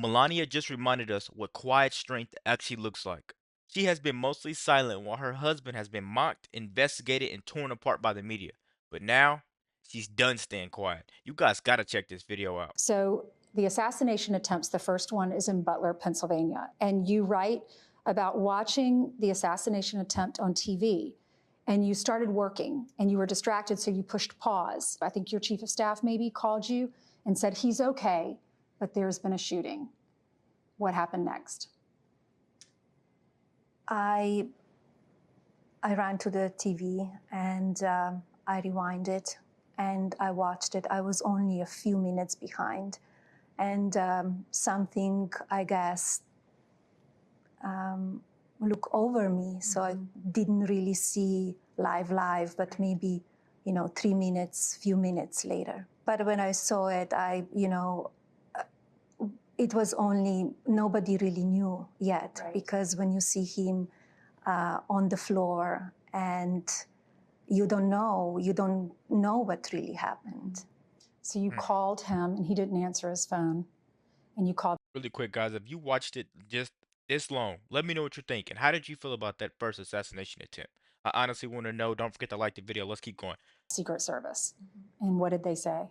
Melania just reminded us what quiet strength actually looks like. She has been mostly silent while her husband has been mocked, investigated, and torn apart by the media. But now, she's done staying quiet. You guys gotta check this video out. So the assassination attempts, the first one is in Butler, Pennsylvania. And you write about watching the assassination attempt on TV. And you started working and you were distracted, so you pushed pause. I think your chief of staff maybe called you and said, he's okay, but there's been a shooting. What happened next? I ran to the TV and I rewinded and I watched it. I was only a few minutes behind. And something, I guess, look over me. So I didn't really see live, but maybe, 3 minutes, few minutes later. But when I saw it, it was only, nobody really knew yet. Right. Because when you see him on the floor and you don't know what really happened. So you called him and he didn't answer his phone. And you called. Really quick, guys, if you watched it just this long, let me know what you're thinking. How did you feel about that first assassination attempt? I honestly want to know. Don't forget to like the video. Let's keep going. Secret Service. And what did they say?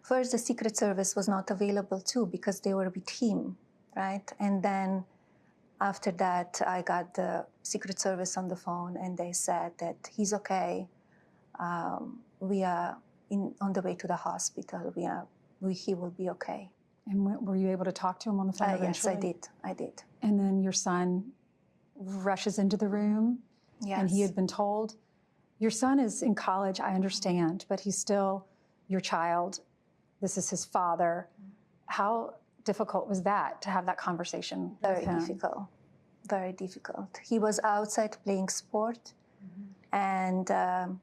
First, the Secret Service was not available too because they were with him, right? And then after that, I got the Secret Service on the phone and they said that he's okay. We are on the way to the hospital. He will be okay. And were you able to talk to him on the phone eventually? Yes, I did. And then your son rushes into the room. Yes. And he had been told, your son is in college, I understand, but he's still your child. This is his father. How difficult was that to have that conversation with him? Very difficult, very difficult. He was outside playing sport and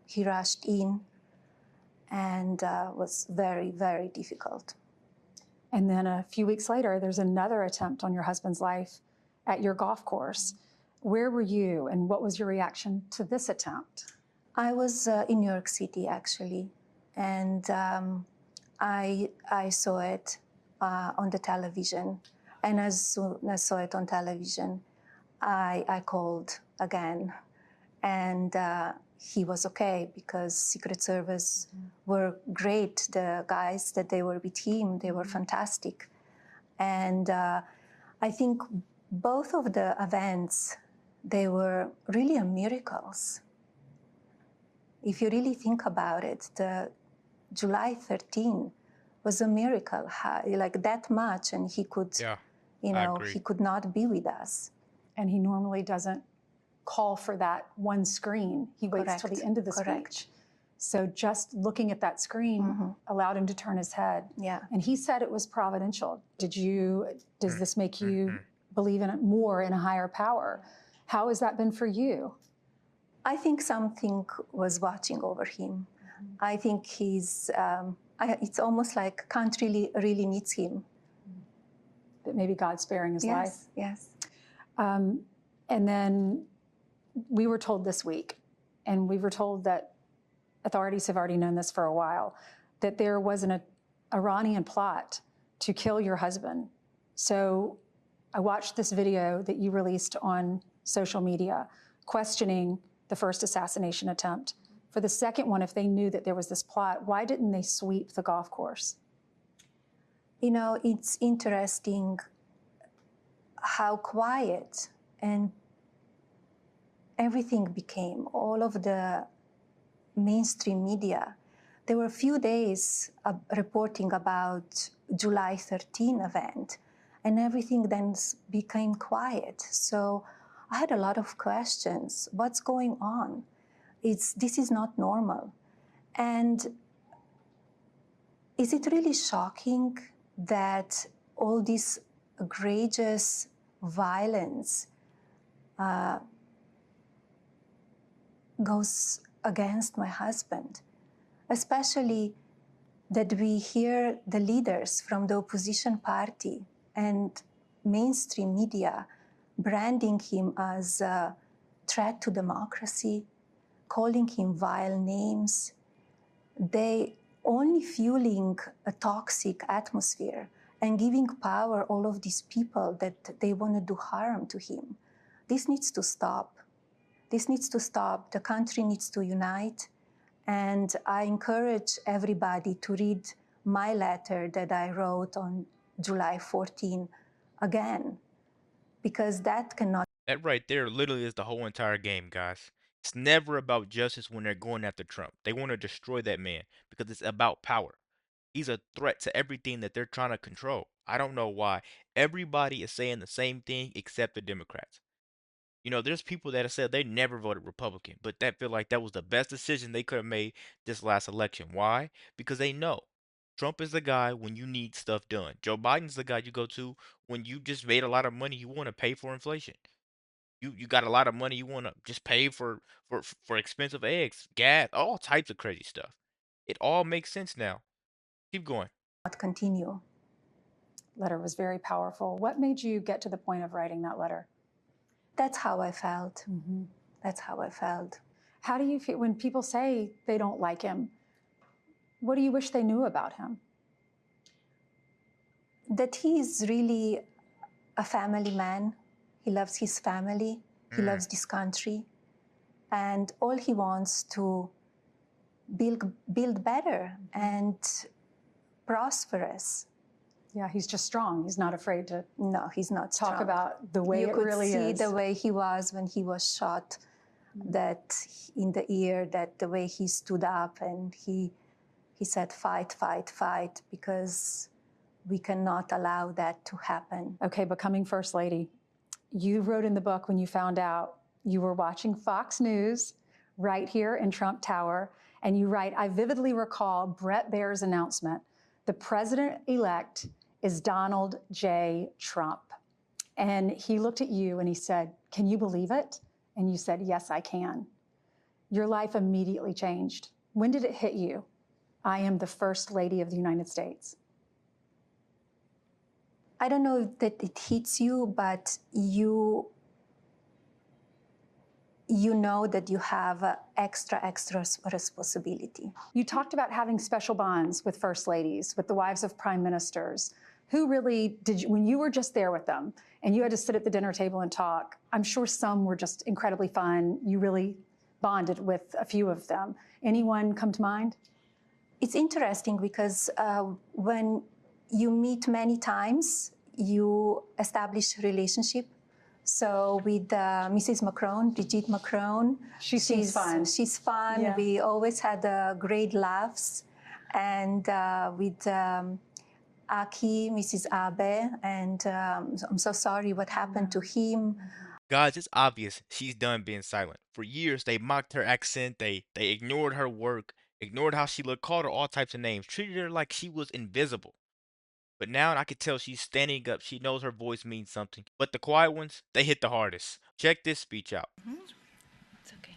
he rushed in and was very, very difficult. And then a few weeks later, there's another attempt on your husband's life at your golf course. Where were you and what was your reaction to this attempt? I was in New York City, actually, and I saw it on the television. And as soon as I saw it on television, I called again. And he was okay because Secret Service were great. The guys that they were with him, they were fantastic. And I think both of the events, they were really miracles. If you really think about it, the July 13 was a miracle, like that much, and he could, he could not be with us. And he normally doesn't call for that one screen. He waits till the end of the speech. So just looking at that screen allowed him to turn his head. Yeah. And he said it was providential. Does this make you believe in it more in a higher power? How has that been for you? I think something was watching over him. I think he's, it's almost like country really needs him. That maybe God's sparing his life? Yes. And then we were told this week, and we were told that authorities have already known this for a while, that there was an Iranian plot to kill your husband. So I watched this video that you released on social media questioning the first assassination attempt. For the second one, if they knew that there was this plot, why didn't they sweep the golf course? You know, it's interesting how quiet and everything became, all of the mainstream media. There were a few days reporting about July 13 event, and everything then became quiet. So I had a lot of questions. What's going on? This is not normal. And is it really shocking that all this egregious violence goes against my husband? Especially that we hear the leaders from the opposition party and mainstream media branding him as a threat to democracy, calling him vile names. They only fueling a toxic atmosphere. and giving power all of these people that they want to do harm to him. This needs to stop. This needs to stop. The country needs to unite. And I encourage everybody to read my letter that I wrote on July 14 again, because that cannot. That right there literally is the whole entire game, guys. It's never about justice when they're going after Trump. They want to destroy that man because it's about power. He's a threat to everything that they're trying to control. I don't know why. Everybody is saying the same thing except the Democrats. You know, there's people that have said they never voted Republican, but that feel like that was the best decision they could have made this last election. Why? Because they know Trump is the guy when you need stuff done. Joe Biden's the guy you go to when you just made a lot of money you want to pay for inflation. You got a lot of money you want to just pay for expensive eggs, gas, all types of crazy stuff. It all makes sense now. Keep going. Continue. Letter was very powerful. What made you get to the point of writing that letter? That's how I felt. Mm-hmm. That's how I felt. How do you feel when people say they don't like him? What do you wish they knew about him? That he is really a family man. He loves his family. He loves this country. And all he wants to build better and prosperous. Yeah, he's just strong. He's not afraid to. No, he's not talk strong. about the way you it could really see is. the way he was when he was shot, that in the ear, that the way he stood up and he said, fight, fight, fight, because we cannot allow that to happen. Okay, becoming First Lady. You wrote in the book when you found out you were watching Fox News right here in Trump Tower, and you write, I vividly recall Bret Baier's announcement, the president-elect is Donald J. Trump. And he looked at you and he said, can you believe it? And you said, yes, I can. Your life immediately changed. When did it hit you? I am the First Lady of the United States. I don't know that it hits you, but you know that you have extra responsibility. You talked about having special bonds with First Ladies, with the wives of prime ministers. Who really did you, when you were just there with them and you had to sit at the dinner table and talk, I'm sure some were just incredibly fun. You really bonded with a few of them. Anyone come to mind? It's interesting because when you meet many times, you establish a relationship. So with Mrs. Macron, Brigitte Macron, she's fun. She's fun. Yeah. We always had great laughs. And with Aki, Mrs. Abe, and I'm so sorry what happened to him. Guys, it's obvious she's done being silent. For years, they mocked her accent, they ignored her work, ignored how she looked, called her all types of names, treated her like she was invisible. But now I can tell she's standing up. She knows her voice means something. But the quiet ones, they hit the hardest. Check this speech out. It's okay.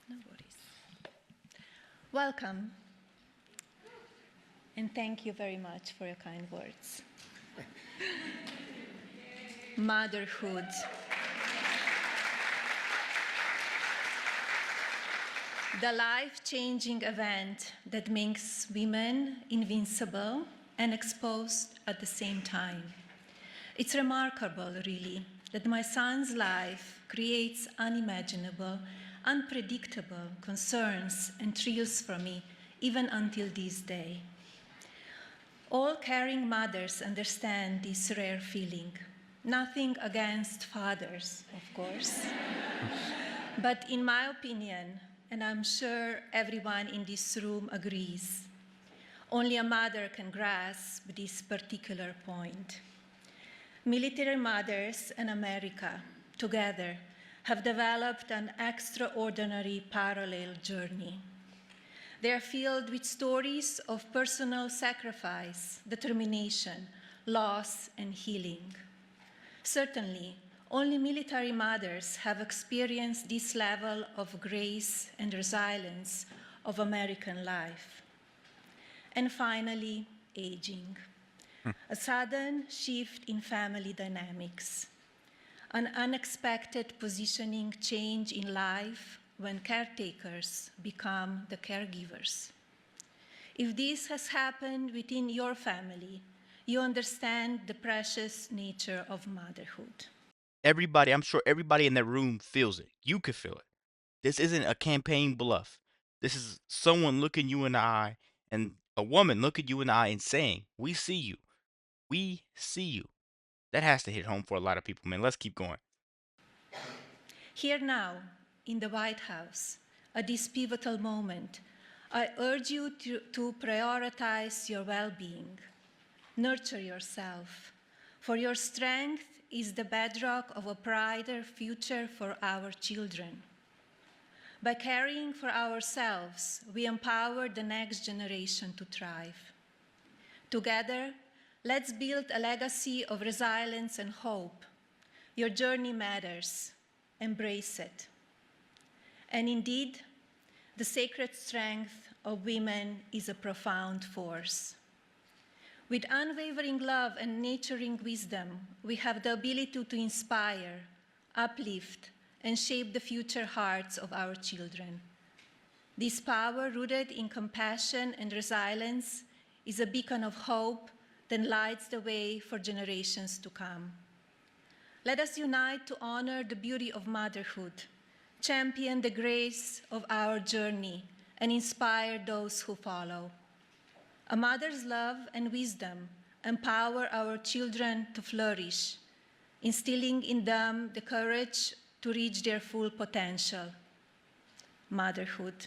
No worries. Welcome. And thank you very much for your kind words. Motherhood. The life-changing event that makes women invincible and exposed at the same time. It's remarkable, really, that my son's life creates unimaginable, unpredictable concerns and thrills for me, even until this day. All caring mothers understand this rare feeling. Nothing against fathers, of course. But in my opinion, and I'm sure everyone in this room agrees, only a mother can grasp this particular point. Military mothers and America, together, have developed an extraordinary parallel journey. They are filled with stories of personal sacrifice, determination, loss, and healing. Certainly, only military mothers have experienced this level of grace and resilience of American life. And finally, aging. A sudden shift in family dynamics. An unexpected positioning change in life when caretakers become the caregivers. If this has happened within your family, you understand the precious nature of motherhood. Everybody, I'm sure everybody in that room feels it. You could feel it. This isn't a campaign bluff. This is someone looking you in the eye and a woman looking you in the eye and saying, "We see you. We see you." That has to hit home for a lot of people, man. Let's keep going. Here now, in the White House, at this pivotal moment, I urge you to prioritize your well being. Nurture yourself, for your strength is the bedrock of a brighter future for our children. By caring for ourselves, we empower the next generation to thrive. Together, let's build a legacy of resilience and hope. Your journey matters. Embrace it. And indeed, the sacred strength of women is a profound force. With unwavering love and nurturing wisdom, we have the ability to inspire, uplift, and shape the future hearts of our children. This power, rooted in compassion and resilience, is a beacon of hope that lights the way for generations to come. Let us unite to honor the beauty of motherhood, champion the grace of our journey, and inspire those who follow. A mother's love and wisdom empower our children to flourish, instilling in them the courage to reach their full potential. Motherhood.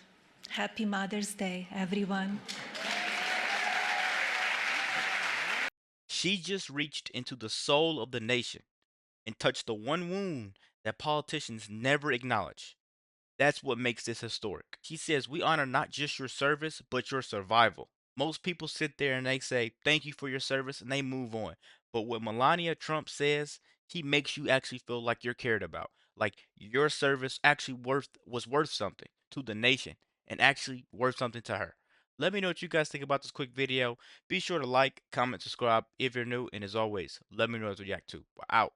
Happy Mother's Day, everyone. She just reached into the soul of the nation and touched the one wound that politicians never acknowledge. That's what makes this historic. She says, "We honor not just your service, but your survival." Most people sit there and they say, "Thank you for your service," and they move on. But what Melania Trump says, he makes you actually feel like you're cared about. Like your service actually was worth something to the nation and actually worth something to her. Let me know what you guys think about this quick video. Be sure to like, comment, subscribe if you're new, and as always, let me know what you react to. We're out.